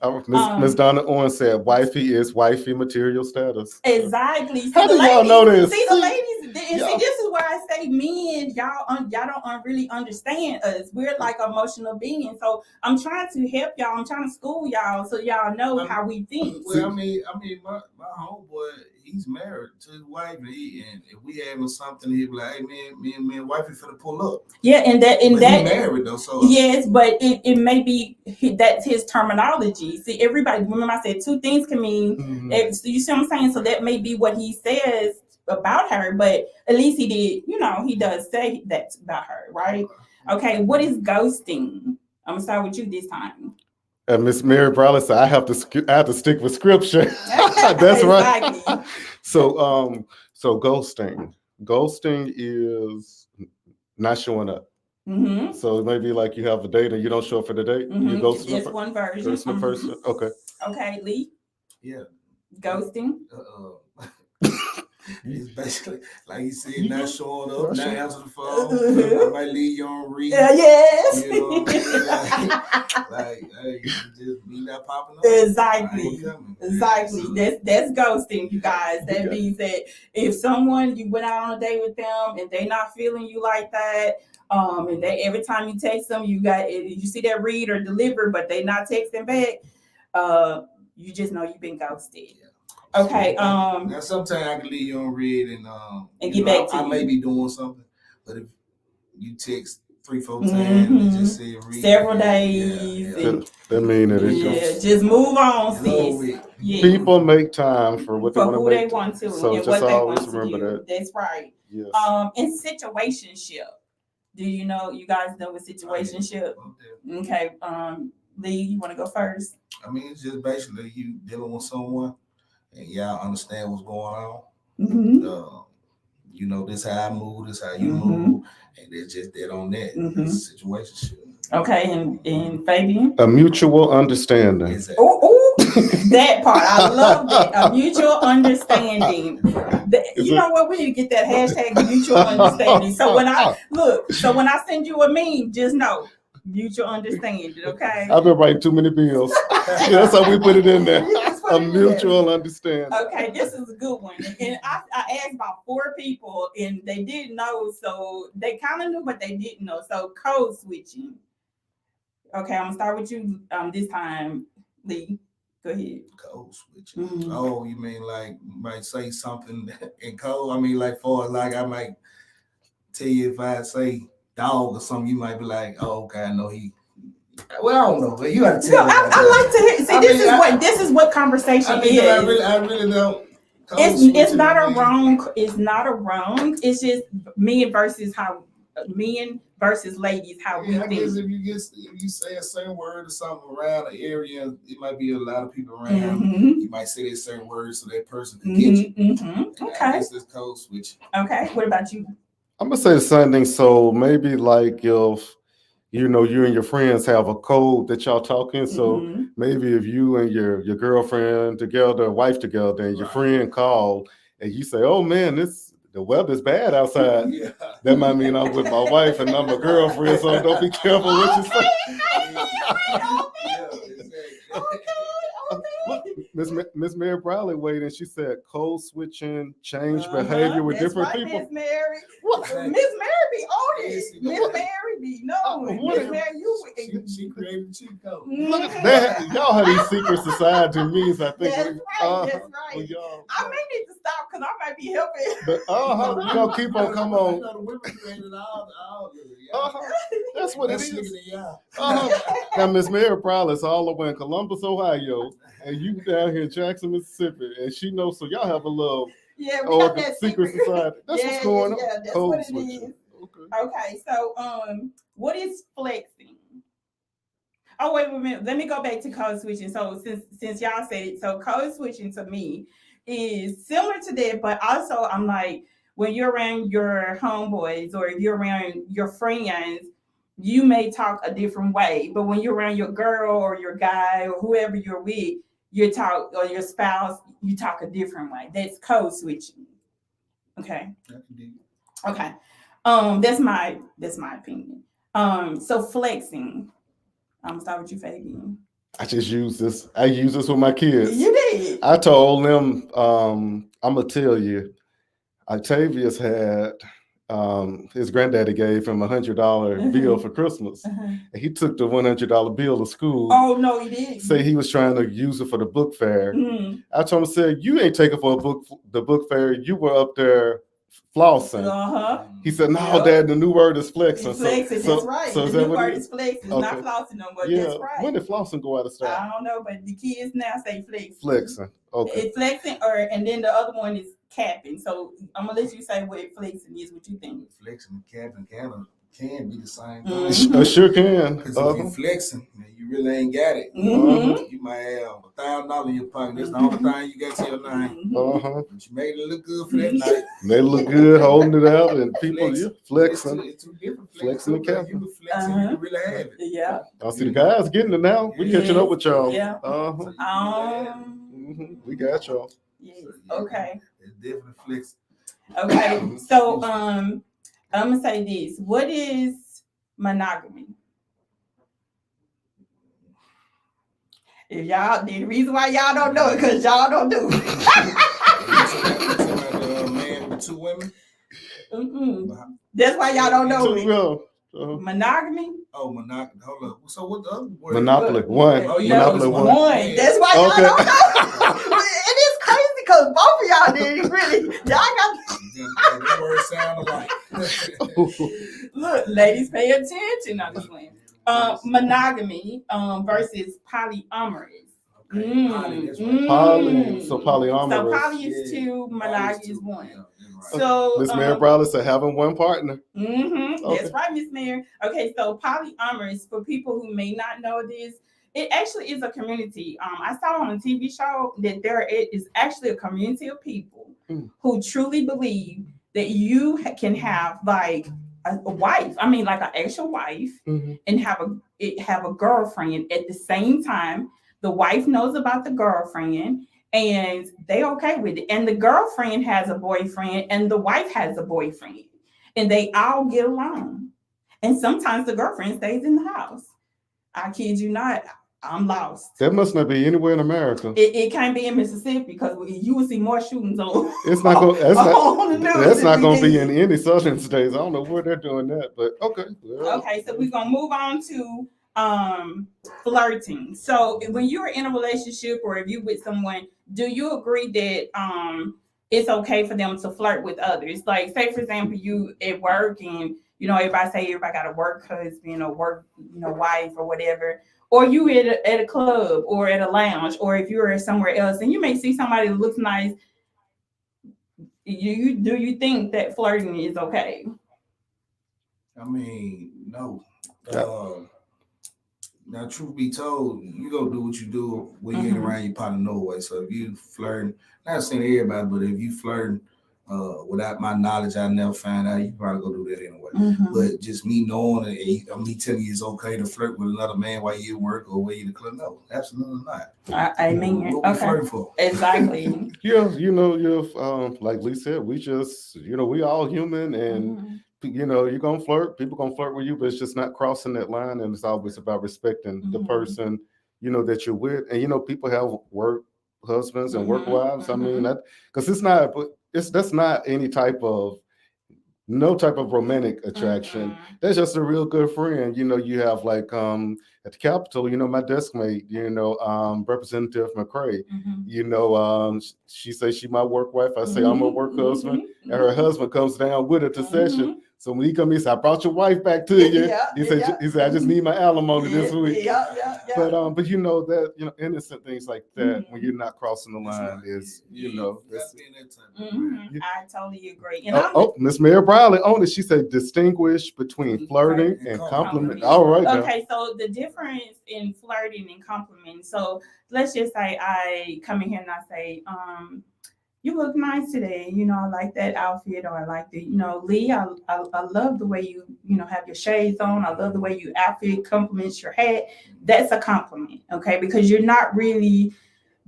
Miss Donna Owens said wifey is wifey material status. Exactly. How do y'all know this? See, the ladies, see, this is why I say men, y'all don't really understand us. We're like emotional beings. So I'm trying to help y'all. I'm trying to school y'all so y'all know how we think. Well, I mean, my homeboy, he's married to his wife, and if we having something, he'd be like, "Hey man, me and wifey finna pull up." Yeah, and But he that married though, so yes, but it may be that's his terminology. See, everybody, remember I said two things can mean. So you see what I'm saying? So that may be what he says about her, but at least he did. You know, he does say that about her, right? Okay, what is ghosting? I'm gonna start with you this time. And Miss Mary Brawley said, I have to stick with scripture. That's right. Exactly. So ghosting. Ghosting is not showing up. Mm-hmm. So maybe like you have a date and you don't show up for the date. You ghost That's one version. the person. Okay. Okay, Lee. yeah. Ghosting. It's basically like he said, not showing up, not answering the phone. Uh-huh. I might leave you on read. Yes. You know, like, hey, just me not popping up. Exactly. Exactly. That's ghosting, you guys. That means that if someone you went out on a date with them and they not feeling you like that, and they every time you text them, you see that read or deliver, but they not texting back, you just know you've been ghosted. Okay. Now sometimes I can leave you on read and get back to you. I may be doing something, but if you text 3-4 times and just say read several days, that mean that it's just move on, sis. Yeah. People make time for what who they they want to, so and just what they always want to remember do. that. That's right. Yes. In situationship, do you guys know what situationship? Okay. Lee, you want to go first? I mean, it's just basically you dealing with someone and y'all understand what's going on. Mm-hmm. You know, this how I move, this how you move, and it's just that on that. It's a situationship. Okay, and Fabian? A mutual understanding. Exactly. Oh, that part. I love that. A mutual understanding. You know what? We need to get that hashtag mutual understanding. So when I send you a meme, just know mutual understanding, okay? I've been writing too many bills. That's how we put it in there. A mutual understanding. Okay, this is a good one. And I asked about 4 people and they didn't know. So they kind of knew, but they didn't know. So code switching. Okay, I'm gonna start with you this time, Lee. Go ahead. Code switching. Oh, you mean like you might say something in code? I mean, like for like I might tell you if I say dog or something, you might be like, oh, okay, I know he. Well, I don't know, but you got to tell me. I like to hear. See, this is what conversation is. I really don't. It's not a wrong. It's not a wrong. It's just men versus ladies. How we I think. guess if you say a certain word or something around the area, it might be a lot of people around. You might say that certain words so that person can get you. Okay. I guess it's code switch. Okay. What about you? I'm gonna say the same thing. So maybe like if you and your friends have a code that y'all talking. So maybe if you and your girlfriend together, wife together, and your friend called and you say, "Oh man, the weather's bad outside." That might mean I'm with my wife and I'm a girlfriend. So don't be careful what you say. Miss Mary Brawley weighed in. She said code switching, change behavior with different people. Miss Mary. Miss Mary be on it. Miss Mary be Miss Mary, she created cheat code. Look at that. Y'all have these secret society meetings. I think. That's right. Well, y'all, I may need to stop because I might be helping. You gonna keep on? Come on. The women created all That's what it is. Now, Miss Mary Brawley is all the way in Columbus, Ohio, and you down here in Jackson, Mississippi, and she knows. So y'all have a little we have that secret society. That's what's going on. Yeah, that's code what it switching. is. Okay, so what is flexing? Oh, wait a minute. Let me go back to code switching. So since y'all said it, so code switching to me is similar to that, but also I'm like, when you're around your homeboys or if you're around your friends, you may talk a different way. But when you're around your girl or your guy or whoever you're with, you talk, or your spouse, you talk a different way. That's code switching. Okay. Okay. That's my opinion. So flexing. I'm gonna start with you, Fabian. I just use this. I use this with my kids. You did. I told them, I'm gonna tell you, Octavius had his granddaddy gave him $100 bill for Christmas. And he took the $100 bill to school. Oh no, he didn't. Say he was trying to use it for the book fair. Mhm. I told him, said, you ain't taking for the book fair. You were up there flossing. Uh-huh. He said, no, Yep. Dad, the new word is flexing. Flexing, So- that's right. so is The that new what word it is flexing, Okay. not flossing no more. Yeah. That's right. When did flossing go out of style? I don't know, but the kids now say flexing. Flexing. Okay. It's flexing, and then the other one is capping. So I'm gonna let you say what flexing is. What you think? Flexing and capping can be the same Mhm. thing. I sure can. Because if you flexing, man, you really ain't got it. Mhm. You might have $1,000 in your pocket. That's the only thing you got to your name. Mhm. Uh-huh. But you made it look good for that night. They look good holding it out, and people Flexing. flexing. It's two different Flexing and flexing. capping. You can flex and you can really have it. Yeah. I see the guys getting it now. We catching up with y'all. Yeah. Uh-huh. We got y'all. Yes. Okay. It's definitely flexing. Okay. So I'm gonna say this. What is monogamy? If y'all, the reason why y'all don't know it because y'all don't do it. A man with 2 women. That's why y'all don't know it. Well, Monogamy. Oh, monopoly. Hold up. So what the other word? Monopoly. One. Oh, yeah, Monopoly it was one. one. That's why y'all Okay. don't know. And it's crazy because both of y'all didn't really. Y'all got. The word sound alike. Look, ladies, pay attention on this one. Monogamy versus polyamorous. Okay, poly, that's right. Poly. So polyamorous. So poly is Yeah. 2, monogamy is 1. Yeah, that's right. So Miss Mary Bradley said having one partner. That's Okay. right, Miss Mary. Okay, so polyamorous, for people who may not know this, it actually is a community. I saw on a TV show that there is actually a community of people who truly believe that you can have like a wife. I mean, like an actual wife, and have a girlfriend at the same time. The wife knows about the girlfriend, and they okay with it. And the girlfriend has a boyfriend, and the wife has a boyfriend, and they all get along. And sometimes the girlfriend stays in the house. I kid you not. I'm lost. That must not be anywhere in America. It can't be in Mississippi because you will see more shootings on. It's not going. on the news That's not if going to we be did. in any southern states. I don't know where they're doing that, but okay. Well, Okay, so we're gonna move on to flirting. So when you're in a relationship or if you with someone, do you agree that it's okay for them to flirt with others? Like, say for example, you at work and everybody got a work husband or work wife or whatever, or you at a club or at a lounge, or if you're somewhere else and you may see somebody that looks nice. Do you think that flirting is okay? I mean, no. Yeah. Now, truth be told, you go do what you do when you ain't around your partner no way. So if you flirting, not saying everybody, but if you flirting without my knowledge, I never find out, you probably go do that anyway. But just me knowing and me telling you it's okay to flirt with another man while you at work or while you in the club, no, absolutely not. I mean, What we okay, flirting for? exactly. yeah, like Lee said, we just, we all human, and you're gonna flirt. People gonna flirt with you, but it's just not crossing that line, and it's always about respecting the person, that you're with. And people have work husbands and work wives. I mean, because that's not any type of romantic attraction. That's just a real good friend. You have like at the Capitol, my desk mate, Representative McCray, she says she my work wife. I say I'm a work husband, and her husband comes down with her to session. So when he come, he said, "I brought your wife back to you." He said, "I just need my alimony this week." But that innocent things like that when you're not crossing the line is that's, I totally agree. And Miss Mary Bradley on it. She said distinguish between flirting and compliment. All right. Okay, so the difference in flirting and compliment. So let's just say I come in here and I say, you look nice today. I like that outfit, or I like the, Lee, I love the way you have your shades on. I love the way you outfit complements your hat. That's a compliment, okay? Because you're not really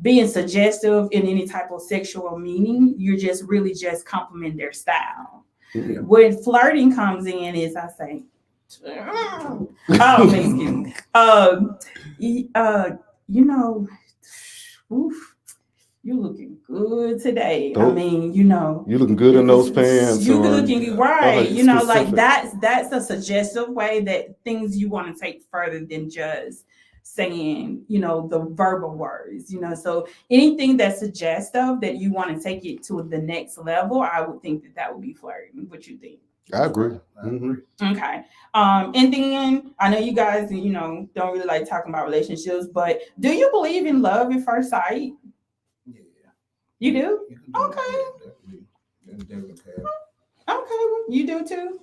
being suggestive in any type of sexual meaning. You're just really just complimenting their style. When flirting comes in is I say, you looking good today. I Those- mean, you know, You looking good in those pants. you or- looking right. You know, like specific. that's a suggestive way that things you want to take further than just saying, you know, the verbal words, you know. So anything that's suggestive that you want to take it to the next level, I would think that would be flirting. What you think? I agree. I agree. Okay. And then I know you guys, you know, don't really like talking about relationships, but do you believe in love at first sight? Yeah. You do? You can do Okay. that, definitely. That's definitely okay. Okay. You do too?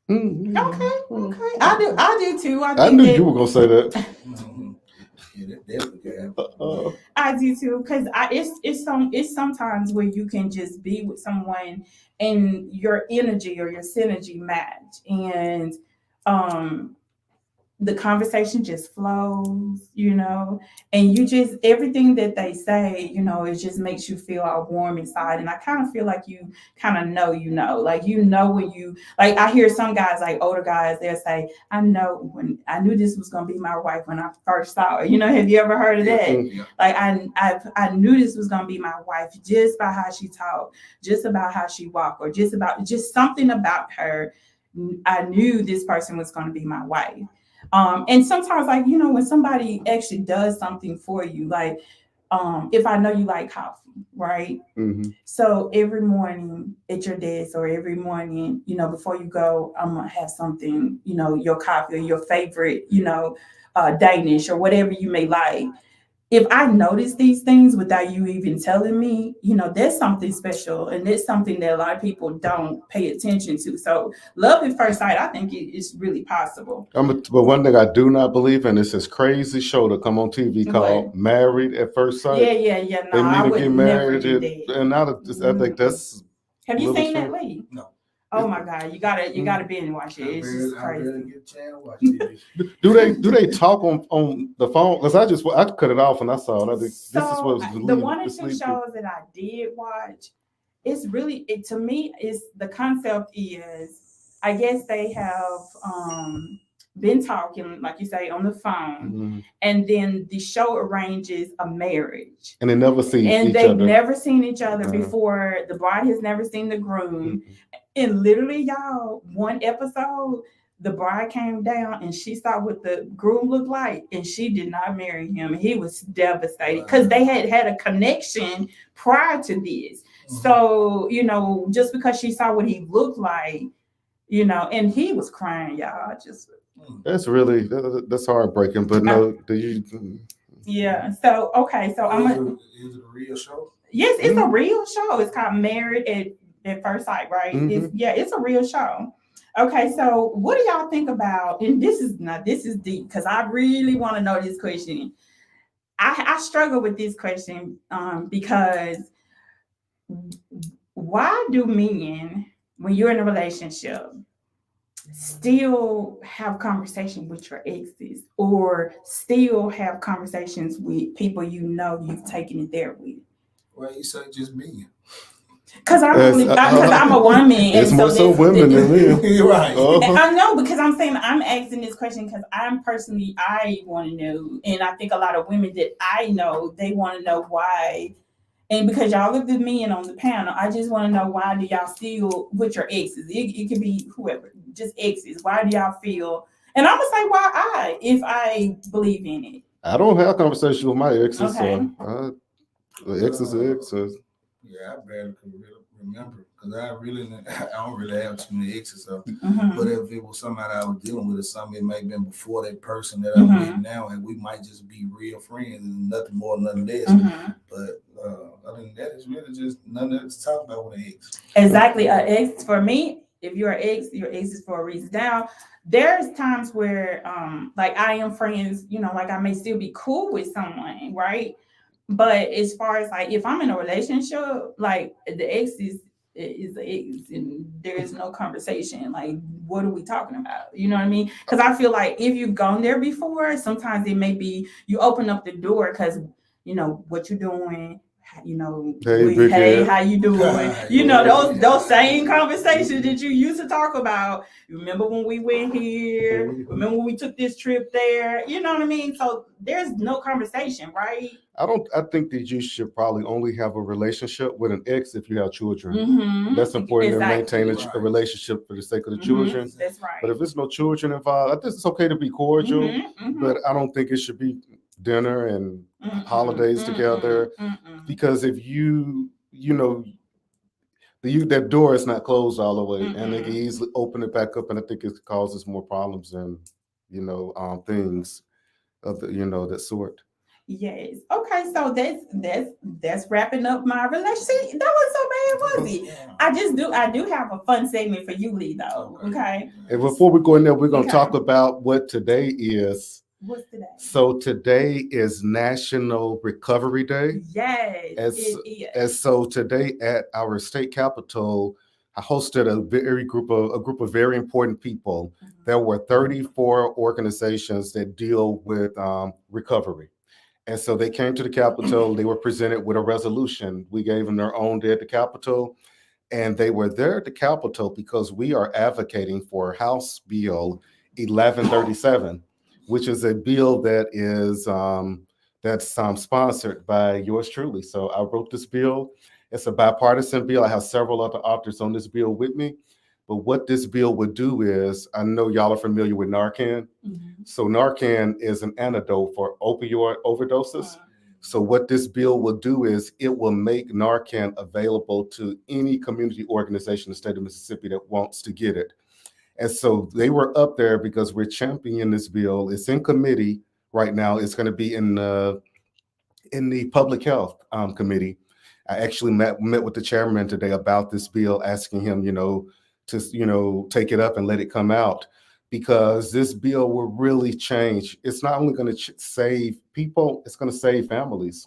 Mhm. Okay. I do too. I I think knew that you were gonna say that. Mhm. Yeah, that definitely can happen. I do too, because it's sometimes where you can just be with someone and your energy or your synergy match, and the conversation just flows, you know, and you just everything that they say, you know, it just makes you feel all warm inside. And I kind of feel like you kind of know, like you know when you like I hear some guys, like older guys, they'll say, I know when I knew this was gonna be my wife when I first saw her. You know, have you ever heard of that? Yeah. Like I knew this was gonna be my wife just by how she talked, just about how she walked, or just something about her. I knew this person was gonna be my wife. And sometimes, like, you know, when somebody actually does something for you, like if I know you like coffee, right? Mhm. So every morning at your desk or every morning, you know, before you go, I'm gonna have something, you know, your coffee or your favorite, you know, Danish or whatever you may like. If I notice these things without you even telling me, you know, there's something special, and it's something that a lot of people don't pay attention to. So love at first sight, I think it's really possible. But one thing I do not believe in is this crazy show to come on TV called What? Married at First Sight. Yeah. They No, meet I or would get never married, do that. and I think that's Have you little seen that, show. Lee? No. Oh my God, you gotta binge watch it. It's just I barely crazy. get a chance to watch TV. Do they talk on the phone? Because I cut it off and I saw it. I think this is what was the leading- one or it's two leading to. shows that I did watch, it's really to me is the concept is I guess they have been talking, like you say, on the phone, Mhm. and then the show arranges a marriage. And they never see And each they've other. never seen each other Uh-huh. before. The bride has never seen the groom. Mhm. And literally, y'all, one episode, the bride came down and she saw what the groom looked like, and she did not marry him. And he was devastated because they had a connection prior to this. So, you know, just because she saw what he looked like, you know, and he was crying, y'all. Just That's really that's heartbreaking. But no, do you? yeah. So okay, so I'm gonna. Is it a real show? Yes, it's a real show. It's called Married at First Sight, right? Mhm. It's a real show. Okay, so what do y'all think about? And this is deep because I really want to know this question. I struggle with this question because why do men, when you're in a relationship, still have conversation with your exes or still have conversations with people you know you've taken it there with? Well, you say just me. Because I'm a woman. It's and more so women than men. You're right. Uh-huh. I know, because I'm saying I'm asking this question because I want to know, and I think a lot of women that I know, they want to know why. And because y'all looked at me and on the panel, I just want to know, why do y'all still with your exes? It could be whoever, just exes. Why do y'all feel? And I'm gonna say why if I believe in it. I don't have conversations with my exes. Okay. So the exes are exes. Yeah, I barely could really remember because I don't really have too many exes. So. Mhm. But if it was somebody I was dealing with or something, it might have been before that person that Mhm. I'm with now, and we might just be real friends and nothing more, nothing less. Mhm. But other than that, it's really just nothing else to talk about with an ex. Exactly. An ex, for me, if you're an ex, your ex is for a reason. Now, there's times where like I am friends, you know, like I may still be cool with someone, right? But as far as like if I'm in a relationship, like the ex is the ex, and there is no conversation. Like, what are we talking about? You know what I mean? Because I feel like if you've gone there before, sometimes it may be you open up the door because you know what you're doing, you know, Hey, Big hey, Head. how you doing? You know, those same conversations that you used to talk about. You remember when we went here? Remember when we took this trip there? You know what I mean? So there's no conversation, right? I think that you should probably only have a relationship with an ex if you have children. Mm-hmm. That's important Exactly. to maintain a relationship for the sake of the children. That's right. But if there's no children involved, I think it's okay to be cordial, Mm-hmm. but I don't think it should be dinner and Mm-mm. holidays together. Mm-mm. Because if you know, that door is not closed all the way, and they can easily open it back up, and I think it causes more problems and things of that sort. Yes. Okay. So that's wrapping up my relationship. That wasn't so bad, was it? I do have a fun segment for you, Lee, though. Okay. And before we go in there, we're going to Okay. talk about what today is. What's today? So today is National Recovery Day. Yes, it is. And so today at our state capitol, I hosted a group of very important people. There were 34 organizations that deal with recovery. And so they came to the Capitol, they were presented with a resolution. We gave them their own day at the Capitol. And they were there at the Capitol because we are advocating for House Bill 1137, which is a bill that is that's sponsored by yours truly. So I wrote this bill. It's a bipartisan bill. I have several other authors on this bill with me. But what this bill would do is, I know y'all are familiar with Narcan. So Narcan is an antidote for opioid overdoses. So what this bill will do is it will make Narcan available to any community organization in the state of Mississippi that wants to get it. And so they were up there because we're championing this bill. It's in committee right now. It's going to be in the public health committee. I actually met with the chairman today about this bill, asking him, to take it up and let it come out, because this bill will really change. It's not only going to save people, it's going to save families.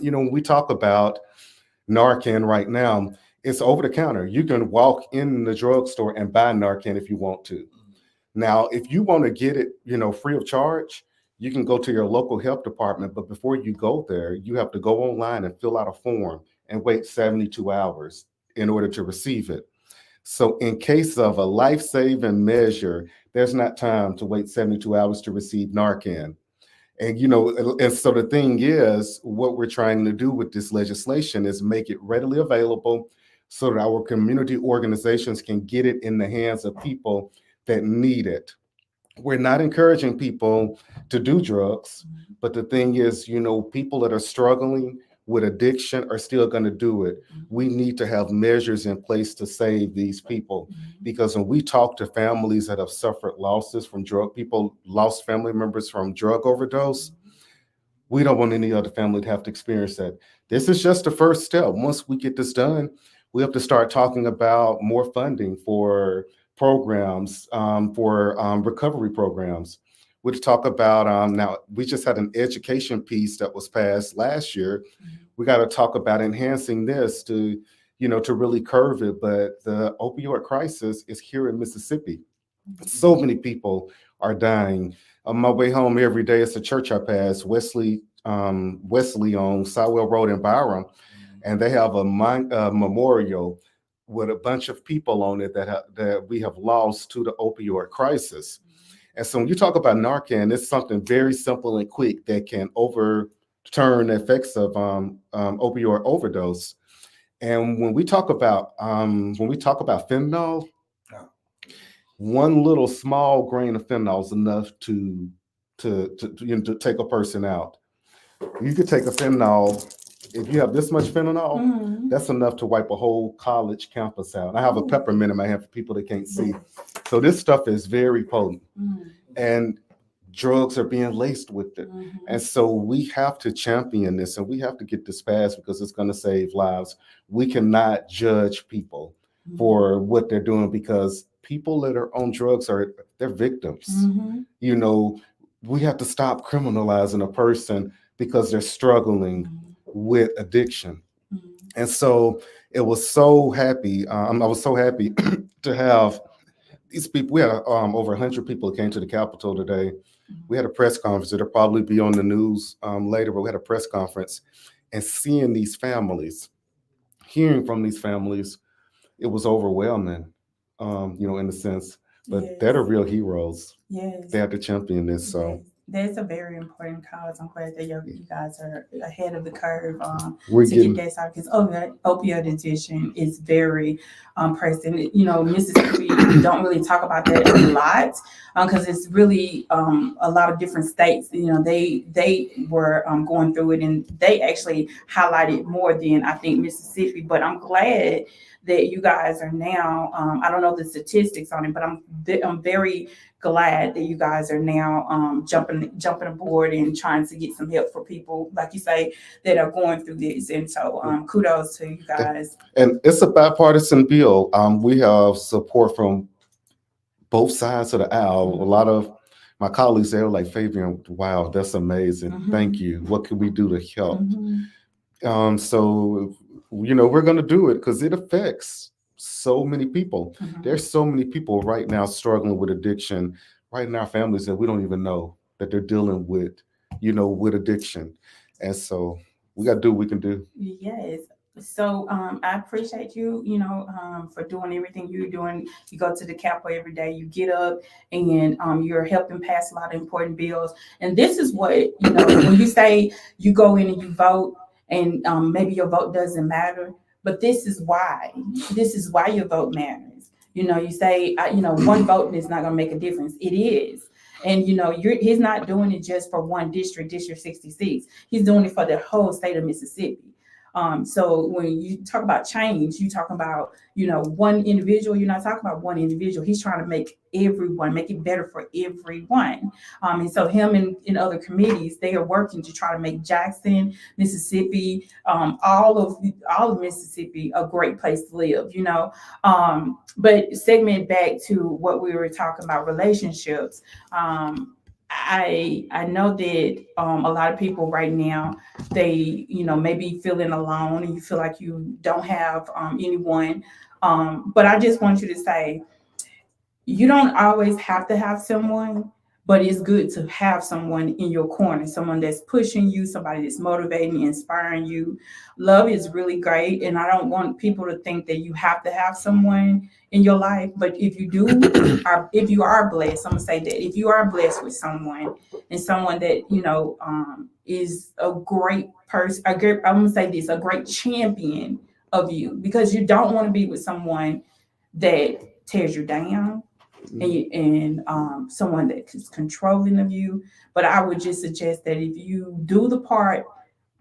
When we talk about Narcan right now, it's over the counter. You can walk in the drugstore and buy Narcan if you want to. Now, if you want to get it, free of charge, you can go to your local health department. But before you go there, you have to go online and fill out a form and wait 72 hours in order to receive it. So in case of a life-saving measure, there's not time to wait 72 hours to receive Narcan. And, and so the thing is, what we're trying to do with this legislation is make it readily available so that our community organizations can get it in the hands of people that need it. We're not encouraging people to do drugs, but the thing is, people that are struggling with addiction are still going to do it. We need to have measures in place to save these people, because when we talk to families that have suffered losses from people lost family members from drug overdose, we don't want any other family to have to experience that. This is just the first step. Once we get this done, we have to start talking about more funding for programs, for recovery programs. We'll talk about now, we just had an education piece that was passed last year. We got to talk about enhancing this to really curve it. But the opioid crisis is here in Mississippi. So many people are dying. On my way home every day, it's a church I pass, Wesley on Sywell Road in Byram, and they have a memorial with a bunch of people on it that we have lost to the opioid crisis. And so when you talk about Narcan, it's something very simple and quick that can overturn the effects of opioid overdose. And when we talk about fentanyl, one little small grain of fentanyl is enough to take a person out. You could take a fentanyl. If you have this much fentanyl, that's enough to wipe a whole college campus out. I have a peppermint in my hand for people that can't see. So this stuff is very potent, and drugs are being laced with it. And so we have to champion this, and we have to get this passed because it's going to save lives. We cannot judge people for what they're doing, because people that are on drugs they're victims. We have to stop criminalizing a person because they're struggling with addiction. And so I was so happy to have these people. We had over 100 people that came to the Capitol today. We had a press conference. It'll probably be on the news later, but we had a press conference. and seeing these families, hearing from these families, it was overwhelming, in a sense. But they're the Yes. real heroes. Yes. They had to champion this. So Yes. That's a very important cause. I'm glad that you guys are ahead of the curve we're to getting get that started, because opioid addiction is very pressing. You know, Mississippi don't really talk about that a lot because it's really a lot of different states. You know, they were going through it, and they actually highlighted more than I think Mississippi. But I'm glad that you guys are now. I don't know the statistics on it, but I'm very glad that you guys are now jumping aboard and trying to get some help for people, like you say, that are going through this. And so kudos to you guys. and it's a bipartisan bill. We have support from both sides of the aisle. A lot of my colleagues, they were like, Fabian, wow, that's amazing. Mhm. Thank you. What can we do to help? Mhm. So, we're going to do it because it affects so many people. Mhm. There's so many people right now struggling with addiction right in our families that we don't even know that they're dealing with, with addiction. And so we got to do what we can do. Yes. So I appreciate you, for doing everything you're doing. You go to the Capitol every day, you get up, and you're helping pass a lot of important bills. And this is what, when you say you go in and you vote, and maybe your vote doesn't matter, but this is why your vote matters. You say, one vote is not going to make a difference. It is. And he's not doing it just for one district, District 66. He's doing it for the whole state of Mississippi. So when you talk about change, you talk about, one individual. You're not talking about one individual. He's trying to make it better for everyone. And so him and in other committees, they are working to try to make Jackson, Mississippi, all of Mississippi a great place to live, but segment back to what we were talking about, relationships. I know that a lot of people right now, they maybe feeling alone, and you feel like you don't have anyone. But I just want you to say, you don't always have to have someone, but it's good to have someone in your corner, someone that's pushing you, somebody that's motivating, inspiring you. Love is really great, and I don't want people to think that you have to have someone in your life. But if you do, if you are blessed, I'm gonna say that if you are blessed with someone, and someone that is a great person, I'm gonna say this, a great champion of you, because you don't want to be with someone that tears you down, and someone that is controlling of you. But I would just suggest that if you do the part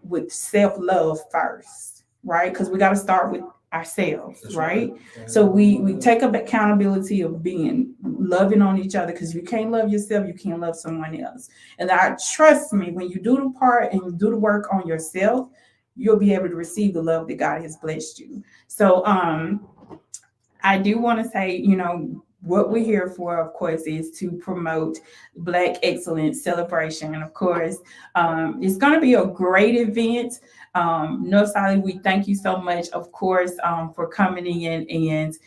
with self-love first, right? Because we got to start with ourselves, That's right? right. So we take up accountability of being loving on each other, because if you can't love yourself, you can't love someone else. And trust me, when you do the part and you do the work on yourself, you'll be able to receive the love that God has blessed you. So I do want to say, what we're here for, of course, is to promote Black Excellence Celebration. And of course, it's going to be a great event. North Sally, we thank you so much, of course, for coming in. And,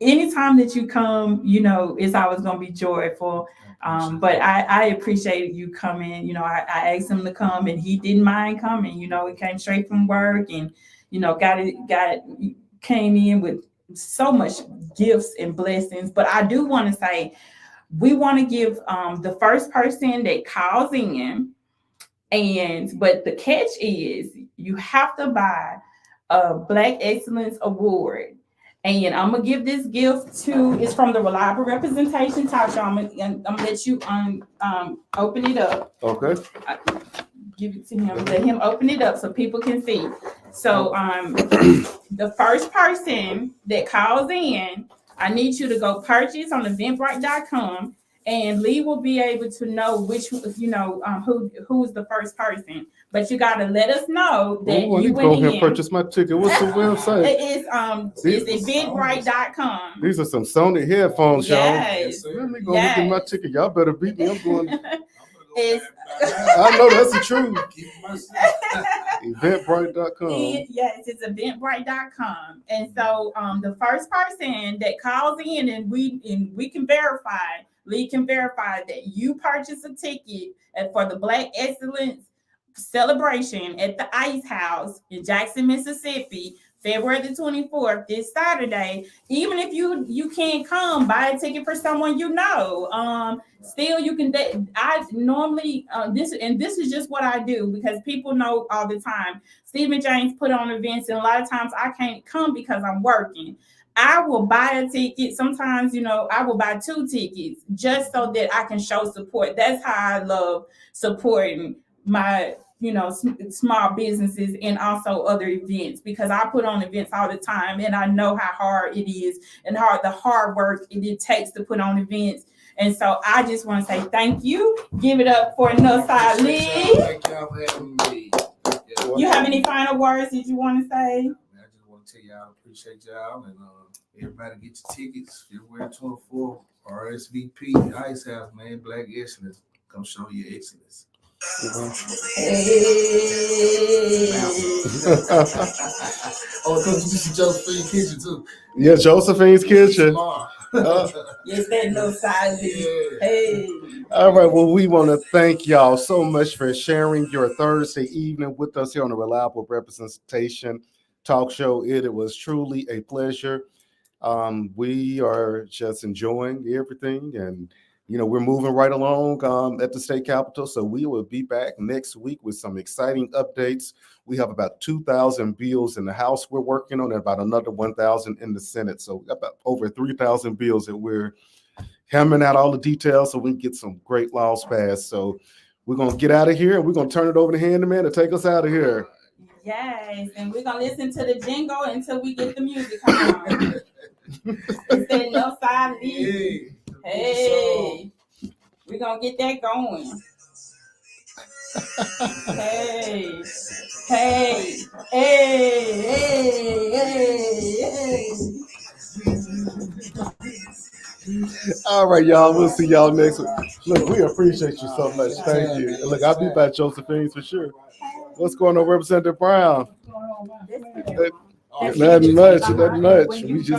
anytime that you come, it's always going to be joyful. But I appreciate you coming. I asked him to come, and he didn't mind coming. He came straight from work, and, came in with so much gifts and blessings. But I do want to say, we want to give the first person that calls in, but the catch is you have to buy a Black Excellence Award. And I'm gonna give this gift it's from the Reliable Representation Talk Show. I'm gonna let you open it up. Okay. Give it to him. Let him open it up so people can see. So the first person that calls in, I need you to go purchase on Eventbrite.com, and Lee will be able to know which who's the first person. But you gotta let us know that I need you to go went ahead in. and purchase my ticket. What's the website? It's Eventbrite.com. These are some Sony headphones, y'all. Yes. Let me go look at my ticket. Y'all better beat me. I'm going. It's I know that's the truth. Eventbrite.com. Yes, it's Eventbrite.com. And so the first person that calls in, and we can verify, Lee can verify that you purchased a ticket for the Black Excellence celebration at the Ice House in Jackson, Mississippi, February the 24th, this Saturday. Even if you can't come, buy a ticket for someone you know. Still, you can. I normally this is just what I do because people know all the time. Stephen James put on events, and a lot of times I can't come because I'm working. I will buy a ticket. Sometimes, I will buy 2 tickets just so that I can show support. That's how I love supporting my small businesses and also other events, because I put on events all the time and I know how hard it is and the hard work it takes to put on events. And so I just want to say thank you. Give it up for Northside League. Thank y'all for having me. You have any final words that you want to say? I just want to tell y'all I appreciate y'all, and everybody get your tickets February 24th, RSVP, Ice House, man, Black Excellence. Come show your excellence. Oh, because this is Josephine's Kitchen too. Yeah, Josephine's Kitchen. Yes, that Northside League. Hey. All right. Well, we want to thank y'all so much for sharing your Thursday evening with us here on the Reliable Representation Talk Show. It was truly a pleasure. We are just enjoying everything, and we're moving right along at the state capitol. So we will be back next week with some exciting updates. We have about 2,000 bills in the House we're working on, and about another 1,000 in the Senate. So about over 3,000 bills that we're hammering out all the details so we can get some great laws passed. So we're going to get out of here, and we're going to turn it over to Handyman to take us out of here. Yes, and we're going to listen to the jingle until we get the music on. It's that Northside League. Hey, we're going to get that going. Hey, hey, hey, hey, hey. All right, y'all. We'll see y'all next week. Look, we appreciate you so much. Thank you. And look, I'll be back, Josephine's for sure. What's going on, Representative Brown? Nothing much. We just